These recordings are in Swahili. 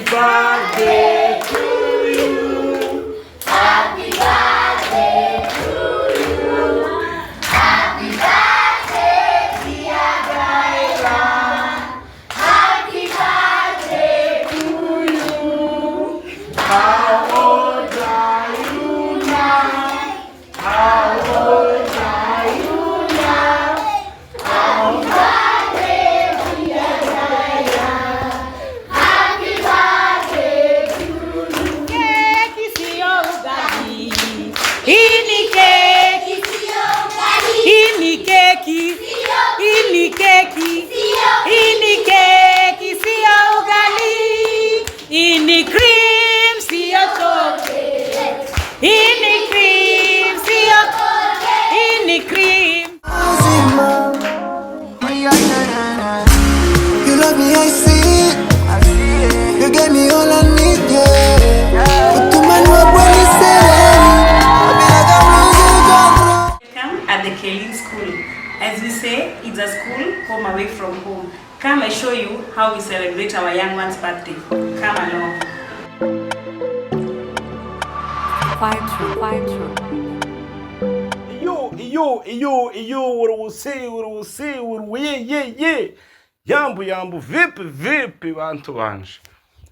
birthday to you. Happy birthday to you. Happy birthday, dear Gaila. Happy birthday to you. How old are you now? How old are you now? Happy birthday, dear Gaila. Happy birthday to you. Keki siyo ugali. Hii ni keki. Hii ni keki. Hii ni keki. Hii ni keki siyo ugali. Hii ni cream siyo chocolate. Hii ni cream siyo. Hii ni cream. You love me, I see it. You gave me all I need, yeah. But to man, what when you say, I be like I'm losing control. Welcome at the Kelin School. As we say, it's a school home away from home. Come I show you how we celebrate our young one's birthday. Come along. Fire true. Iyo, uruwusi, ye. Yambu, vipi, bantu banje.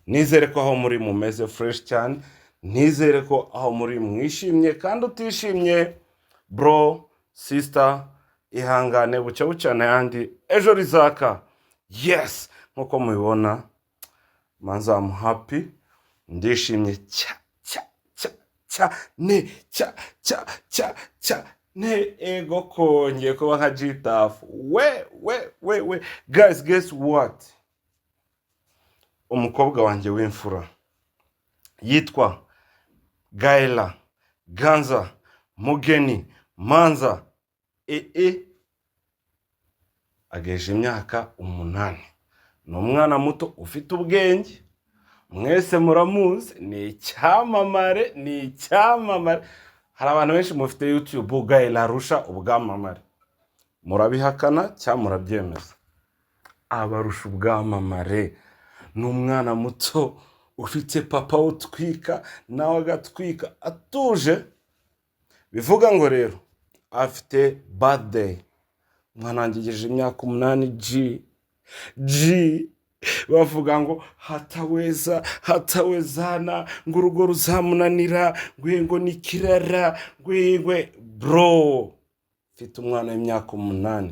Nizere ko aho muri mumeze fresh cyane. Nizere ko aho muri mwishimye kandi utishimye. Bro, sister, ihangane bucana yandi. Ejo rizaka. Yes, nkuko mubibona. Manza I'm happy. Ndishimye ne ego konye kuba nka Gitafu. We. Guys, guess what? Umukobwa wanjye w'imfura yitwa Gaila Ganza Mugeni Manza ageje imyaka 8. Ni umwana muto ufite ubwenge. Mwese muramuzi, ni icyamamare. Hari abantu benshi mufite YouTube Gaila rusha ubwamamare. Murabihakana cyangwa murabyemeza? Abarusha ubwamamare. Ni umwana muto ufite papa utwika nawe agatwika atuje. Bivuga ngo rero afite birthday. Mwana wangejeje imyaka 8 G. Bavuga ngo hatawezana ngo urugo ruzamunanira ngo nikirara ngwe bro. Fite umwana w'imyaka 8.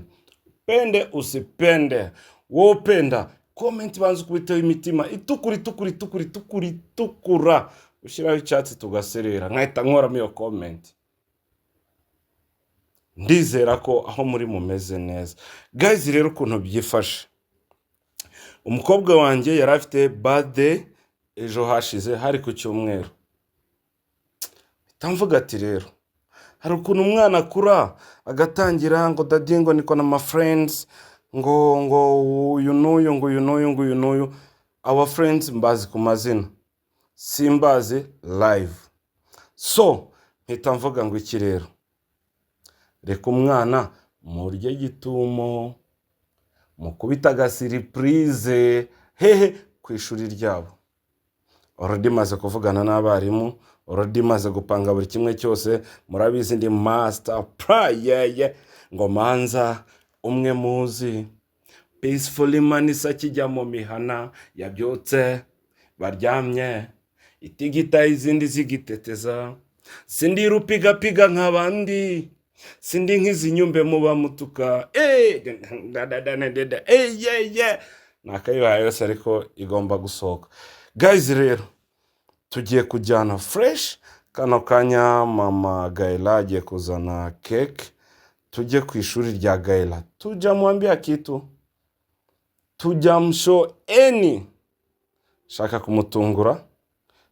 Pende usipende. Wopenda comment banzu kubiteho imitima itukura. Ushiraho icyatsi tugaserera. Nkahita nkoramo iyo comment. Ndizera ko aho muri mumeze neza. Guys, rero ukuntu byifashe. Umukobwa wanjye yari afite birthday ejo hashize hari ku cyumweru. Tamvuga ati rero hari ukuntu umwana akura agatangira ngo daddy ngo niko na my friends ngo you know our friends mbazi ku mazina simbazi live. So mpita mvuga ngo iki rero reka umwana murye gitumo mukubita agasiripurize ku ishuri ryabo. Already maze kuvugana n'abarimu, already maze gupanga buri kimwe cyose. Murabizi ndi master prayer ngo manza umwe muzi peacefully manisa kijya mu mihana yabyotse baryamye itigita izindi zigiteteza. Sindi rupiga nk'abandi, sindi nk'izinyumbe muba mutuka. Nakayibaye yose ariko igomba gusohoka. Guys, rero tugiye kujyana fresh. Kano kanya mama Gaila agiye kuzana cake. Tujye ku ishuri rya Gaila. Tujamwambia kitu. Tujamsho shaka kumutungura.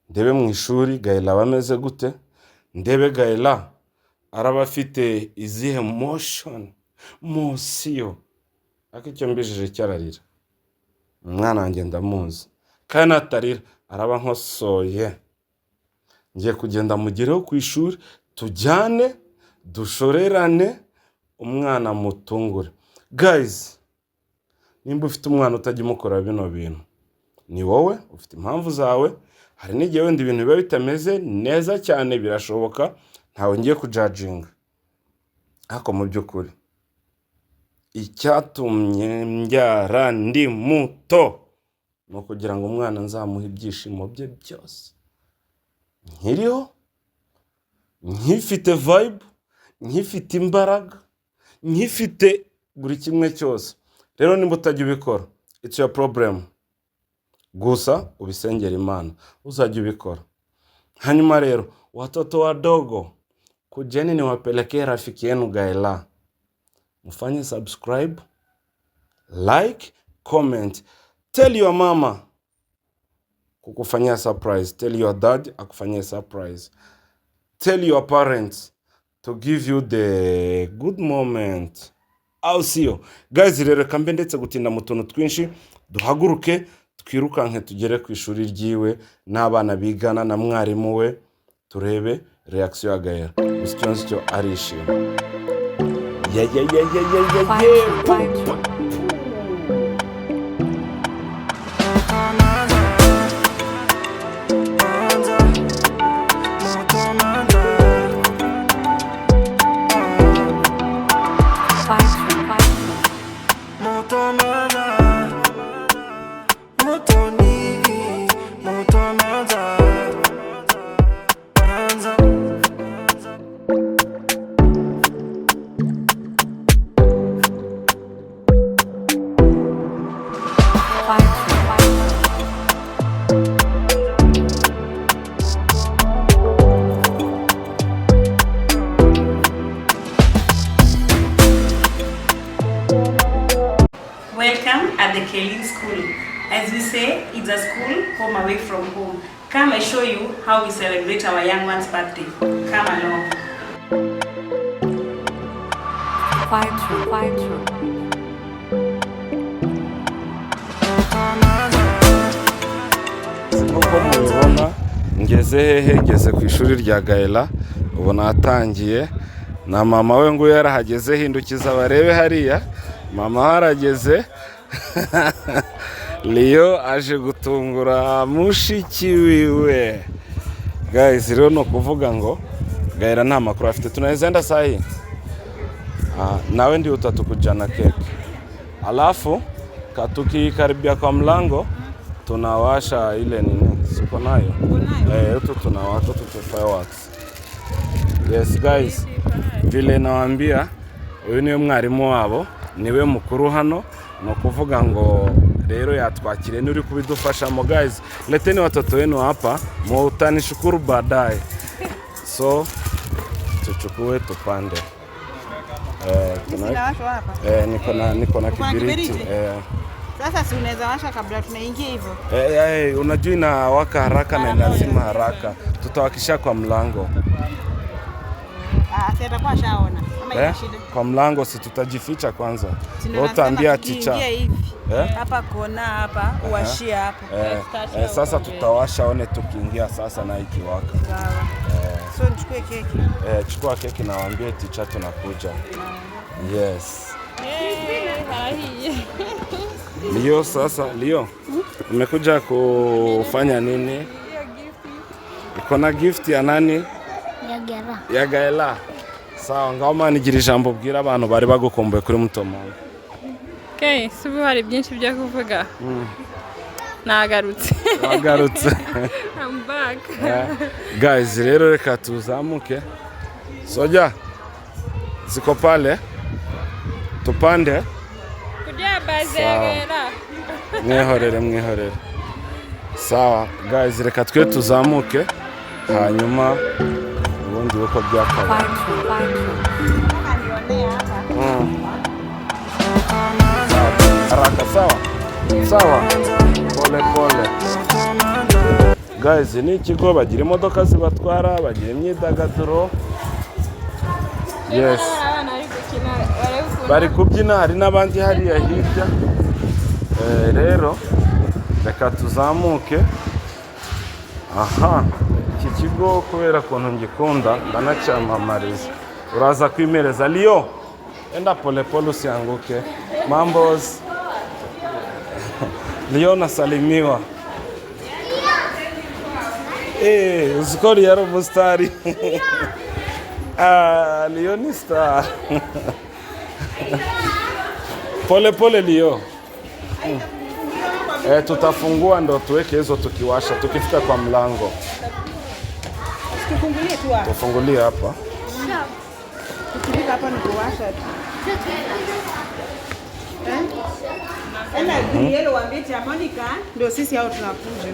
Ndebe mu ishuri Gaila bameze gute. Ndebe Gaila araba afite izihe mosiyo. Akicyo mbijije cyararira. Umwana wanjye ndamuzi. Kandi atarira araba nkosoye. Ngiye kugenda mugireho ku ishuri tujyane dushorerane umwana mutungure. Guys, nimba ufite umwana utajya umukora bino bintu ni wowe ufite impamvu zawe. Hari n'igihe wenda ibintu biba bitameze neza cyane, birashoboka, ntawe ngiye kujudginga. Ariko mu by'ukuri icyatumye mbyara ndi muto ni ukugira ngo umwana nzamuhe ibyishimo bye byose, nkiriho, nkifite vibe, nkifite imbaraga, nkifite buri kimwe cyose. Rero nimba utajya ubikora, it's your problem. Gusa ubisengera Imana uzajya ubikora. Hanyuma rero, watoto wadogo, kujeni niwapelekee rafiki yenu Gaela. Mfanye subscribe, like, comment. Tell your mama kukufanyia surprise. Tell your dad akufanyia surprise. Tell your parents to give you the good moment. I'll see you. Guys, rero kambe ndetse gutinda mu tuntu twinshi, duhaguruke twirukanke tugere ku ishuri ryiwe n'abana bigana na mwarimu we, turebe reaction ya Gaela. Cyo arishima. Yeah. Welcome at the Kelin School. As we say, it's a school home away from home. Come I show you how we celebrate our young one's birthday. Come along. Fire true. Nk'uko mubibona ngeze hehe, ngeze ku ishuri rya Gaela. Ubona hatangiye na mama we ngo yarahageze, hindukiza barebe hariya. Mama harageze. Leo aje gutungura mushiki wiwe. Guys, rero no kuvuga ngo Gaela nta makuru afite. Tunaweza sahi. Nawe ndi utatukujana keke. Alafu tukikaribia kwa mlango tunawasha ile nini, siko nayo? Yote tunawasha fireworks. Yes guys, vile nawaambia uyu niwe mwarimu wabo, niwe mukuru hano. No kuvuga ngo rero yatwakire nuri kubidufashamo. Guys, leteni watoto wenu hapa mutanishukuru baadaye. So tuchukue tupande. Niko na kibiriti. Sasa si unaweza washa kabla tunaingia hivyo? Unajua inawaka haraka na lazima haraka. Tutawakisha kwa mlango. Si atakuwa shaona ama ina shida? Kwa mlango si tutajificha kwanza. Utaambia ticha. Hapa kona hapa, uwashia hapo. Sasa tutawasha one tukiingia sasa na ikiwaka. Sawa. So nichukue keki. Chukua keki na waambie ticha tunakuja. Yes. Leo sasa, Leo, umekuja kufanya nini? Iko na gift ya nani? Ya Gaela. Sawa, ngoma nigira ijambo bwira abantu bari bagukumbuye kuri Mutoma. Okay, subu hari byinshi byo kuvuga. Nagarutse. Nagarutse. I'm back. Guys, rero reka tuzamuke. Soja. Ziko pale. Tupande. Kujya baze ya Gaela. Mwihorere. Sawa, guys, reka twe tuzamuke. Hanyuma ubundi uko byakaba. Haraka sawa. Pole. Guys, ni ikigo bagira imodoka zibatwara, bagira imyidagaduro. Yes. Bari kubyina, hari n'abandi hariya hirya. Rero reka tuzamuke. Aha, iki kigo kubera kuntu ngikunda ndanacyamamariza. Uraza kwimereza Leo. Enda pole usianguke. Mambos. Leo nasalimiwa. Usikori yaro mustari. Leo ni star. Pole pole Leo. Tutafungua ndo tuweke hizo tukiwasha. Tukifika kwa mlango. Tufungulie tu hapa. Tufungulie hapa. Tukifika hapa ni kuwasha tu. Ela Grielo waambie tia Monica ndio sisi hao tunakuja.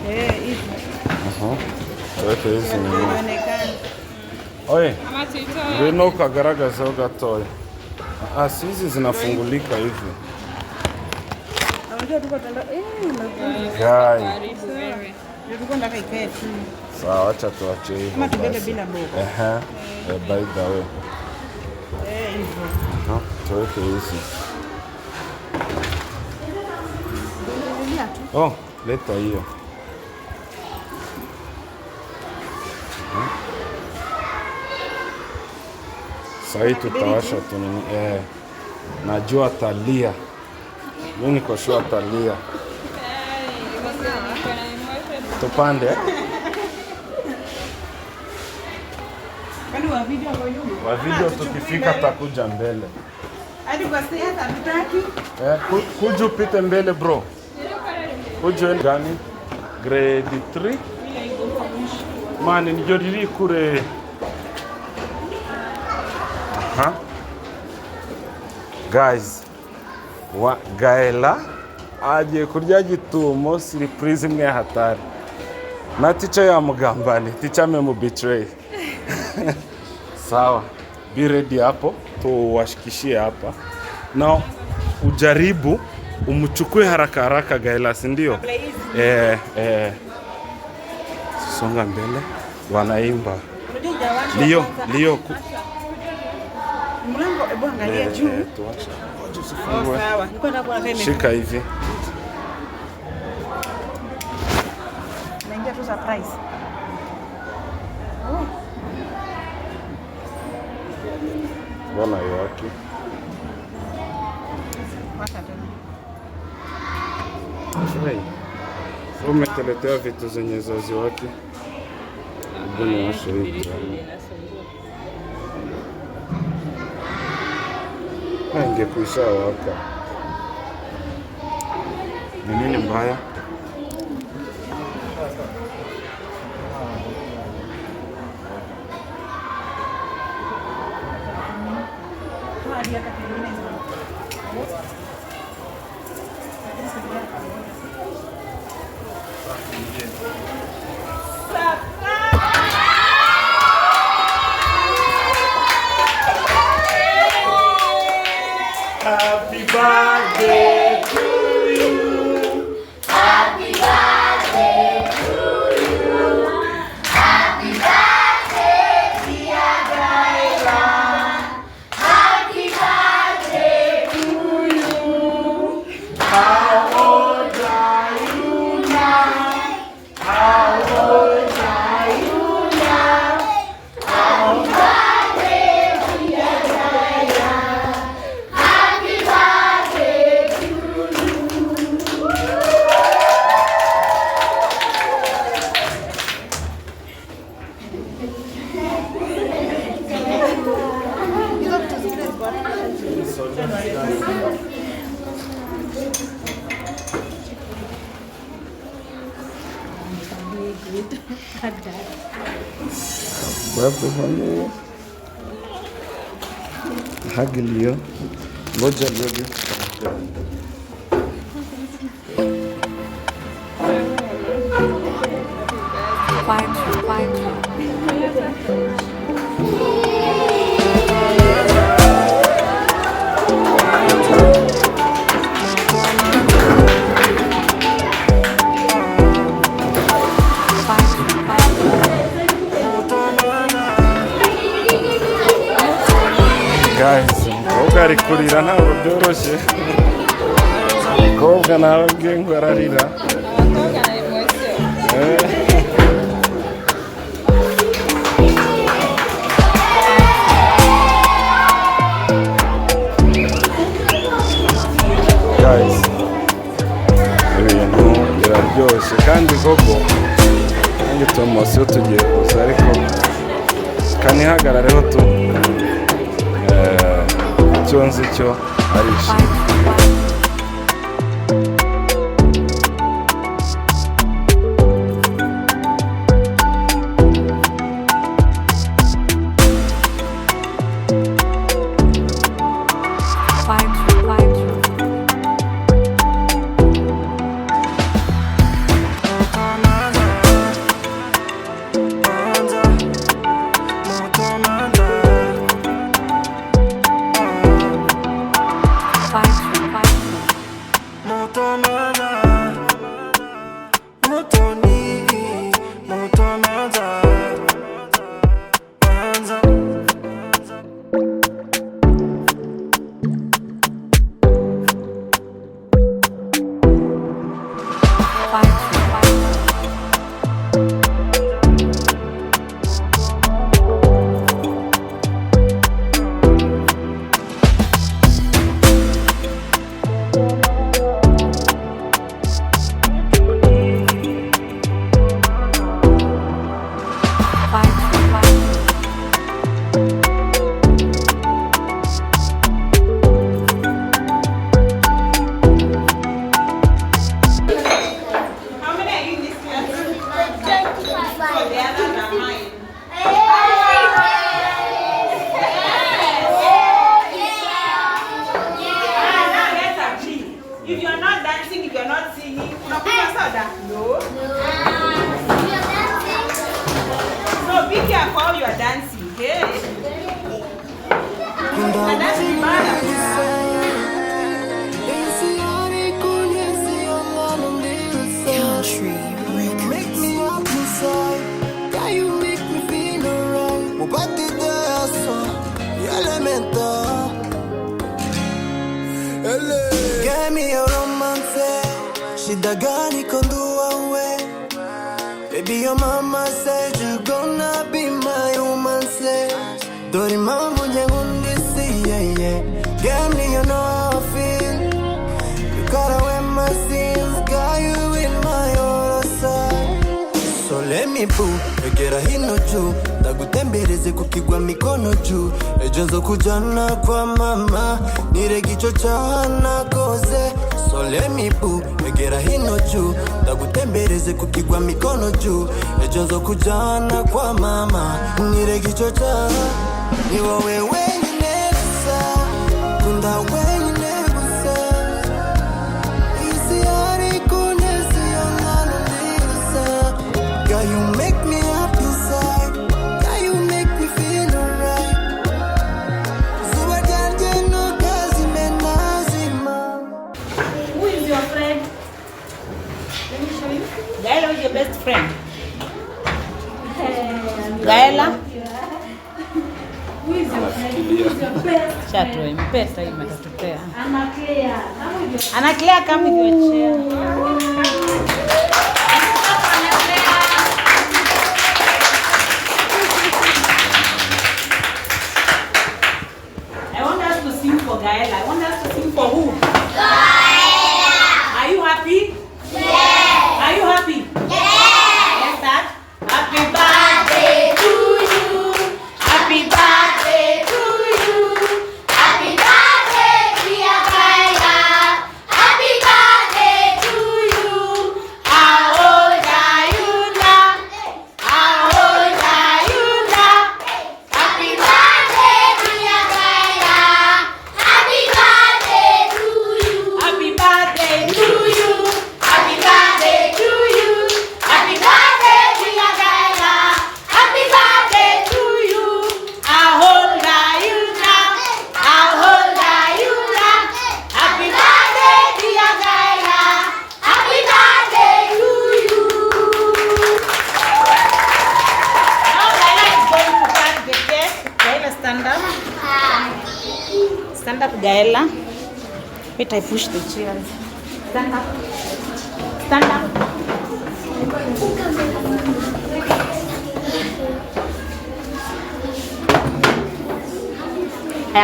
Hivi. Tuweke hizi ni. Inaonekana. Oye. Ama tuitoe. Ngwino ukagaragaza ugatoye. Si hizi zinafungulika hivi. Unajua tuko tanda Gai. Karibu wewe. ndio tuko ndaka ikae tu. Sawa, acha tuache hivyo. Kama tubebe basi. bila mboga. By the way. Hivyo. Tuweke hizi. Ndio tu. Oh, leta hiyo. Sasa tutawasha tu nini? Najua atalia. Mimi niko sure atalia. Tupande. Kwani wa video kwa nyuma? Wa video tukifika takuja mbele. Hadi kwa sasa hatutaki. Kuja upite mbele bro. Kuja gani? Grade 3. Mani nijoriri kure. Guys, Gaela agiye kurya gitumo surprise imwe hatari. Na ticha ya mugambani, ticha memu betray. Sawa. Be ready hapo, tuwashikishie hapa. Na ujaribu umchukue haraka haraka Gaela, si ndio? Songa mbele, wanaimba. Leo Mlango hebu angalia juu. Tuacha. Sawa. Niko nataka kuona Shika hivi. naingia tu surprise. Bwana yake. Washa tena. Umeteletea vitu zenye zazi wake. Mbona washa hivi? Ingekuisha waka. Ni nini mbaya? Happy birthday to you. Happy birthday to you. Happy birthday, dear Gaila. Happy birthday to you. How old are you now? How old are you now? Happy birthday, dear Gaila. Happy birthday to you. Babu hagi Leo. Ngoja Leo. Fire truck. Guys, umukobwa ari kurira ntabwo byoroshye. Umukobwa nawe ubwe ngo ararira. Guys, ibintu biraryoshye kandi gogo nanjye promosiyo tugiye kuza ariko kanihagarareho tu icyo nzi cyo arishimye. If you are not dancing, if you are not singing, no. So be careful how you are dancing, okay? And that's the Country make me up inside. Can you make me feel alright? Mubati dasa, elemental. Get me a romance. Shida gani kondua we? Baby, your mama said you gonna be my romance. Dori mamu nyengundi si yeah. Get me, you know how I feel. You gotta wear my sins, got you in my other side. So let me boo, egera hino juu. Ndagutembereze kukigwa mikono juu. Ejo nzo kujana kwa mama, nire gicho chana koze. So let me boo, egera hino juu. Ndagutembereze kukigwa mikono juu. Ejo nzo kujana kwa mama, nire gicho chana. Ni wowe wenyine gusa, kunda wenyine gusa. Isi hari kunesi yongana ndigusa. Girl, you make me up inside. Girl, you make me feel alright. Zuba ryanje no kazime nazima. Who is your friend? Let me show you. Gaela is your best friend. Gaela? Who is your friend? Who is your best? Chato, mpesa hii matatupea. Ana Claire, come with your chair. I want us to sing for Gaela. I want us to sing for who? Gaela. Are you happy? Yes. Are you happy? Yes. Let's start. Happy birthday to you. Happy birthday to you. Happy birthday, dear Gaela. Happy birthday to you. How old are you now? How old are you now? Happy birthday, dear Gaela. Happy birthday to you. Happy birthday to you. Happy birthday to you. Happy birthday, dear Gaela. Happy birthday to you. How old are you now? How old are you now? Happy birthday, dear Gaela. Happy birthday to you. Now Gaela is going to cut the cake. Gaela, stand up. Stand up, Gaela. Wait, I push the chairs. Stand up. Stand up.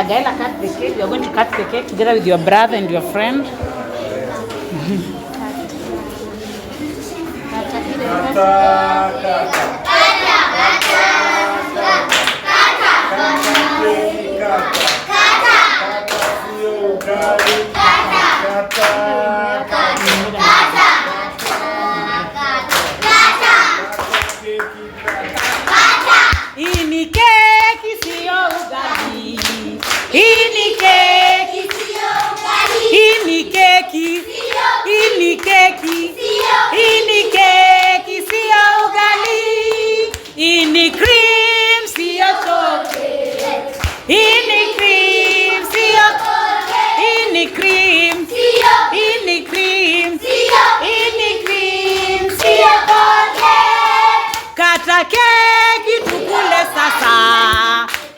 Gaela, cut the cake. You are going to cut the cake together with your brother and your friend. Ini keki sio ugali. Ini keki sio ugali. Ini keki sio. Ini keki sio. Ini keki sio ugali. Ini cream sio chocolate. Ini cream sio. Ini cream sio. Ini cream sio. Ini cream sio chocolate. Kata keki tukule sasa.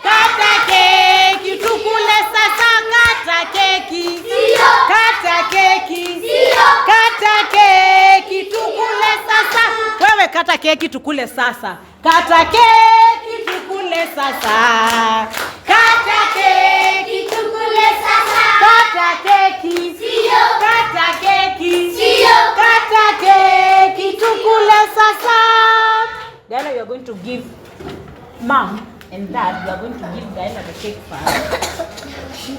Kata keki tukule sasa. Kata keki. Kata keki. Kata keki tukule sasa. Wewe kata keki tukule sasa. Kata keki tukule sasa. Kata keki tukule sasa. Kata keki. Kata keki. Kata keki tukule sasa. Diana, you are going to give mom and dad, you are going to give Diana the cake first.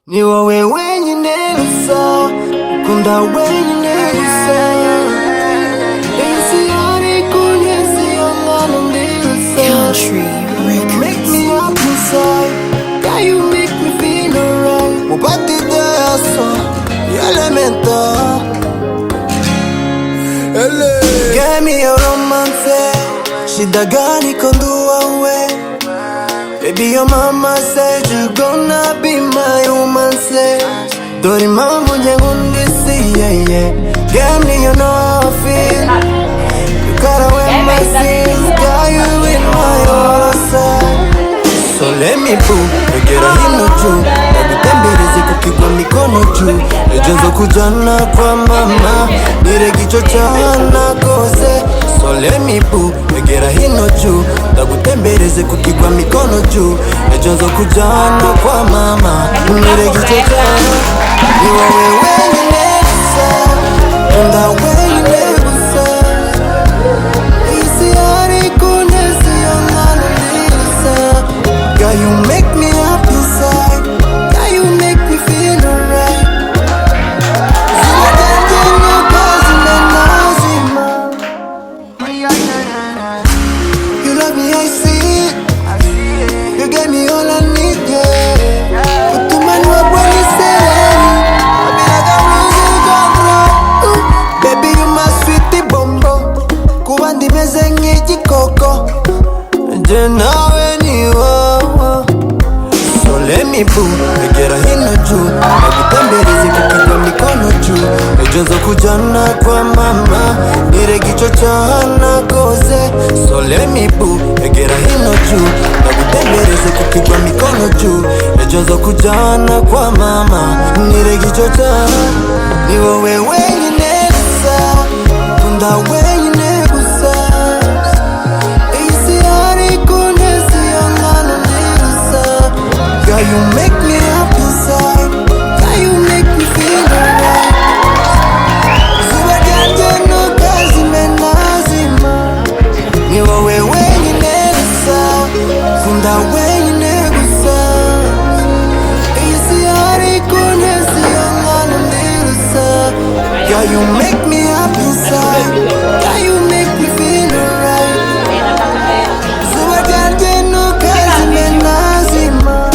Ni wowe wenyine gusa ukunda wenyine gusa isi yari kunyesi yongana ndi gusa make me up inside yeah you make me feel alright mubati daso elementa give me your romance shida gani kondua uwe baby your mama said you gonna be my romance dori mambo nyengundi si yeah give me you know how I feel you gotta wear my sins got you in my side so let me boo egera hino juu nagutembereze kukigwa mikono juu ejonzo kujana kwa mama nire gicho chana kose so let me boo egera hino juu nagutembereze kukigwa mikono juu ejonzo kujana kwa mama nire gicho chana ni wowe wenyine gusa unda wenyine gusa isi yari kunesi yongana ndisa girl you make me up inside girl you make me feel alright zimatanjeno kazi menazima you love me I see it you gave me all I need yeah utumani wa bwani sereni abilaga mwizi kontrol baby you my sweetie bombo kuwa ndimeze nk'igikoko nje nawe ni wowo so let me boo egera hino juu nagutembereze kukigwa mikono juu ejonzo kujana kwa mama nire gicho chana koze so let me boo egera hino juu nagutembereze kukigwa mikono juu ejonzo kujana kwa mama nire gicho chana ni wowe wenyine gusa kunda wenyine gusa isi yari kunesi yongana ndisa girl you make me up inside girl you make me feel alright zuba ryanje no kazi menazima ni wowe wenyine gusa kunda wenyine gusa isi yari kunesi yongana ndisa girl you make me up inside girl you make me feel alright zuba ryanje no kazi menazima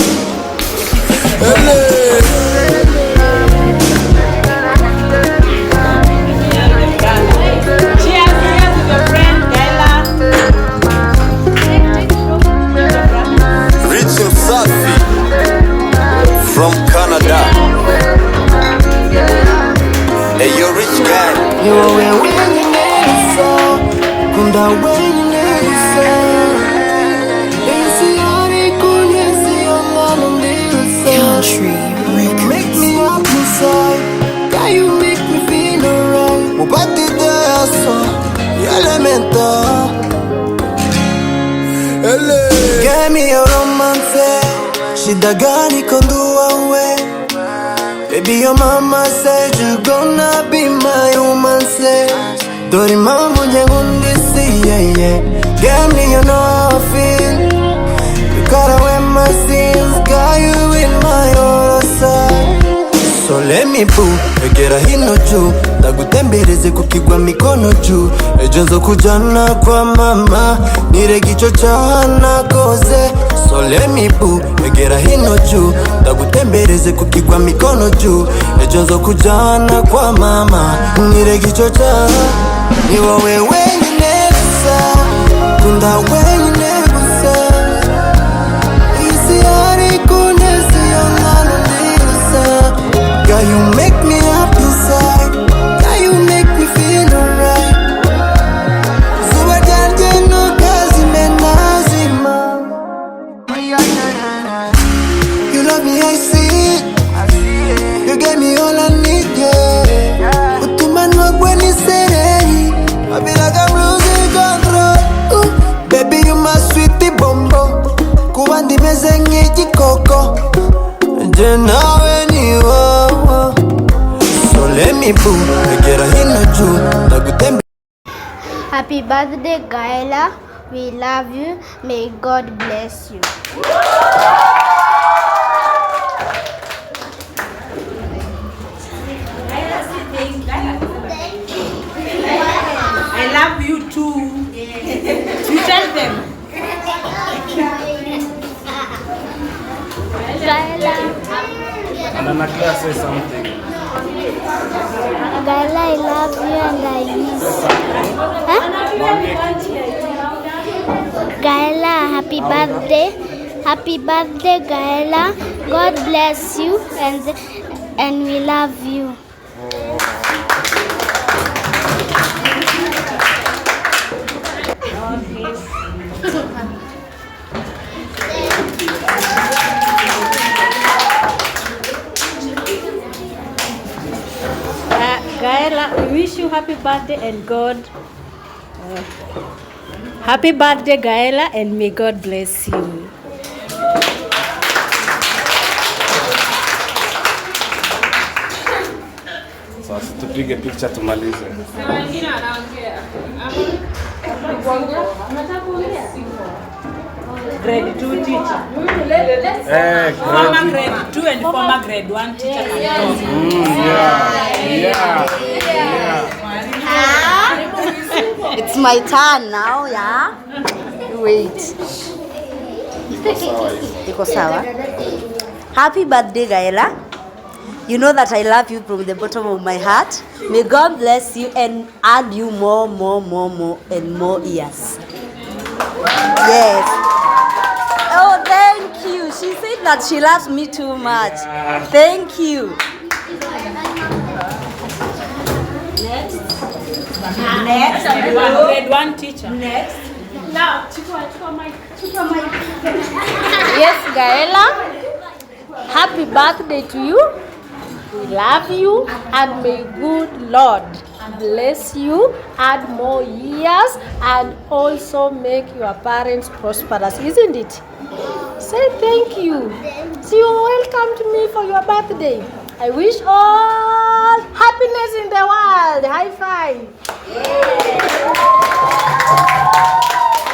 Cheers with your friend Diana. Richard Safi from Canada. Hey, you rich guy. ni wowe wenyine gusa kunda wenyine gusa isi yari kunyesi yongana ndisa make me up inside girl you make me feel alright mubati daso elementa give me your romance shida gani kondua uwe Baby, your mama said you gonna be my woman, say. Dori mambo nyengundi si, yeah. Girl, me, you know how I feel. You got away my sins, got you in my own side. So let me boo, egera hino juu. Tagutembereze kukigwa mikono juu. Ejonzo kujana kwa mama, nire gicho chana koze. So let me boo, egera hino juu. Tagutembereze kukigwa mikono juu. Ejonzo kujana kwa mama, nire gicho chana. Niwa wewe nyebusa, kunda wewe nyebusa. Isi hari kunesi yonano nyebusa. Girl, you make me happy inside. Girl, you make me feel alright. Zuba janje no kazi menazima. You love me, I see it. You gave me all I need, yeah. Utumanwa kweni sereni. I feel like I'm losing control. Baby, you my sweetie bombo. Kuwandi meze ngiji koko. Jenawe ni wawa. So let me boo, egera hino juu. Tagutembe. Happy birthday, Gaela. We love you. May God bless you. I love you too. You tell them. Gaela. And Anna Claire say something. Gaela, I love you and I miss you. Gaela, happy birthday. Happy birthday, Gaela. God bless you and we love you. Gaela, we wish you happy birthday and God. Happy birthday, Gaela, and may God bless you. Sasa tupige picha tumalize. Grade 2 teacher. Former grade 2 and former grade 1 teacher. Yeah. It's my turn now, yeah? Wait. Iko sawa. Happy birthday, Gaela. You know that I love you from the bottom of my heart. May God bless you and add you more and more years. Yes. Oh, thank you. She said that she loves me too much. Thank you. Next. Grade 1 teacher. Next. Now, Yes, Gaela. Happy birthday to you. We love you and may good Lord bless you, add more years and also make your parents prosperous, isn't it? Say thank you. So you welcome to me for your birthday. I wish all happiness in the world. High five.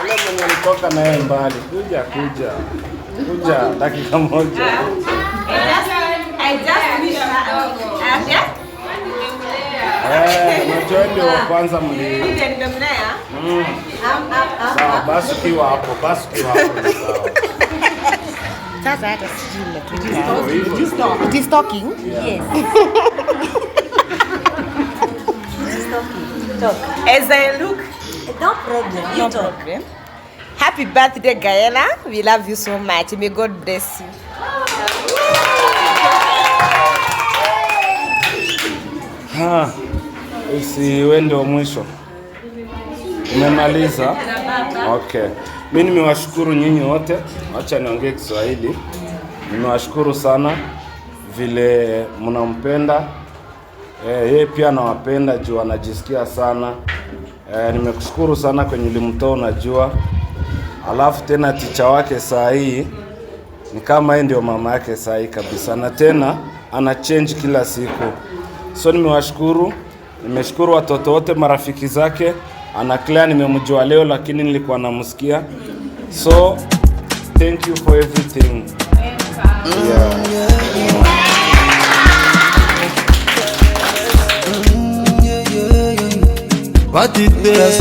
Ule mwenye nilitoka naye mbali. Kuja dakika moja. I just wish Unajua ndio kwanza mli. Sawa, basi ukiwa hapo. Sasa hata sijui it is talking. Yes. Talk. As I look, No problem. You no talk. problem. Happy birthday, Gaela. We love you so much. May God bless you. Usiwe ndio mwisho. Umemaliza? Okay. Mimi nimewashukuru nyinyi wote. Acha niongee Kiswahili. Nimewashukuru sana vile mnampenda. Yeye pia anawapenda juu anajisikia sana. Nimekushukuru sana kwenye ulimtoa unajua. Alafu tena ticha wake saa hii ni kama yeye ndio mama yake saa hii kabisa. Na tena ana change kila siku. So nimewashukuru, nimeshukuru watoto wote, marafiki zake. Ana Claire nimemjua leo lakini nilikuwa namsikia. So thank you for everything. What it is?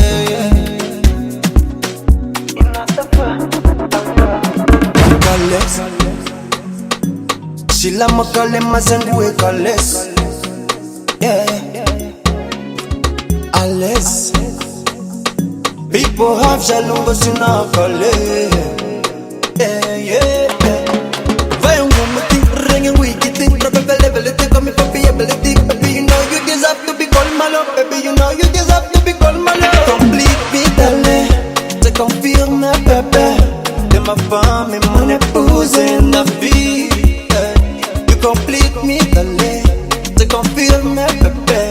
Kales Shila makale mazangue kales. Yeah. Ales People have shalom but sina kale. Yeah. Vayong umuti ringing wikiti. Probability come papi ability. Baby you know you deserve to be called malo. Baby you know you deserve to be called malo. Complete me dale. Te confirme bébé. De ma femme et mon épouse et la vie. You complete me dale. Te confirme bébé.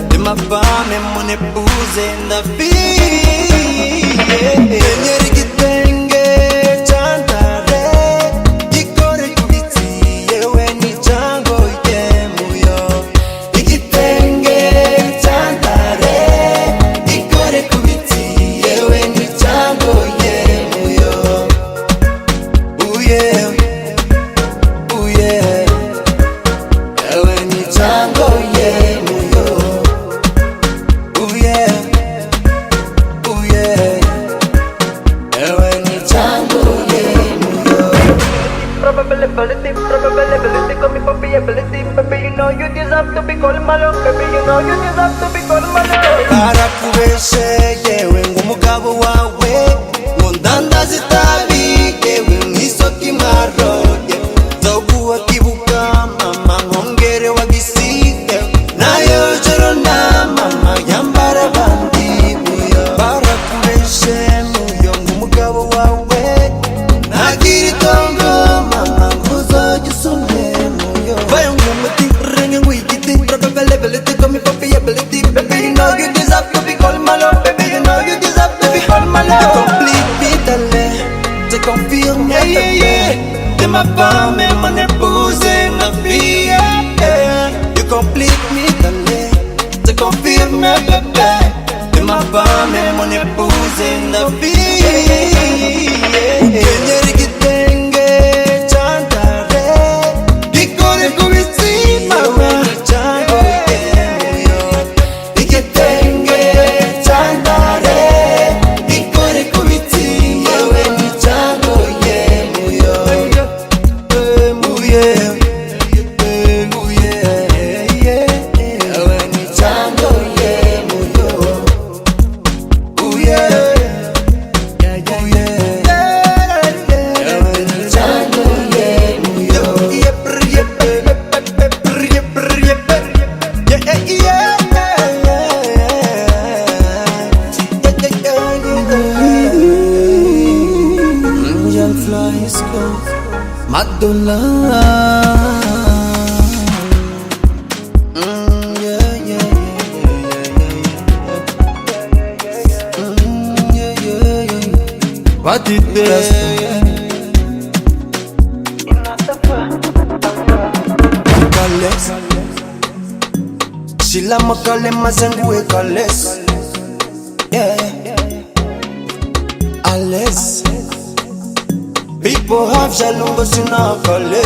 De ma femme et mon épouse et la vie. Nyeri kitenge chandare. Ikore kubiti yewe ni chango yemuyo. Ikitenge chandare. Ikore kubiti yewe ni chango yemuyo. Ooh yeah. Ooh yeah. Yewe ni chango yemuyo. Ooh yeah. Ooh yeah. Yewe ni chango yemuyo. Probability, call me papi ability. Baby, you know you deserve to be called malo. Baby, you know you deserve to be called malo. Para kubeshe yewe ngumugabo wawe. Ngondanda zitabi yewe nisoki maro. Zoguwa kibuka mama ngongere wagisite. Nayo joro na mama yambara bandi buyo. Para kubeshe muyo ngumugabo wawe. Nagiri tongo mama nguzo jisume muyo. Vayong umuti ringing wikiti. Probability come me papi ability. Baby you know you deserve to be called malo. Baby you know you deserve to be called malo. You complete me dale. Te confirme bébé. De ma femme et mon épouse et ma fille. You complete me dale. Te confirme bébé. De ma femme et mon épouse et ma fille. Nyeri kitenge chandare. Ikore kubisi mawe chango yemuyo. Ikitenge chandare. Ikore kubisi yewe ni chango yemuyo. Ooh yeah. Ooh yeah. Yewe ni chango yemuyo. Ooh yeah. Young fly is cold, Madonna. What it is? Kales Shila makale mazangue kales. Yeah. Ales People have shalom but sina kale.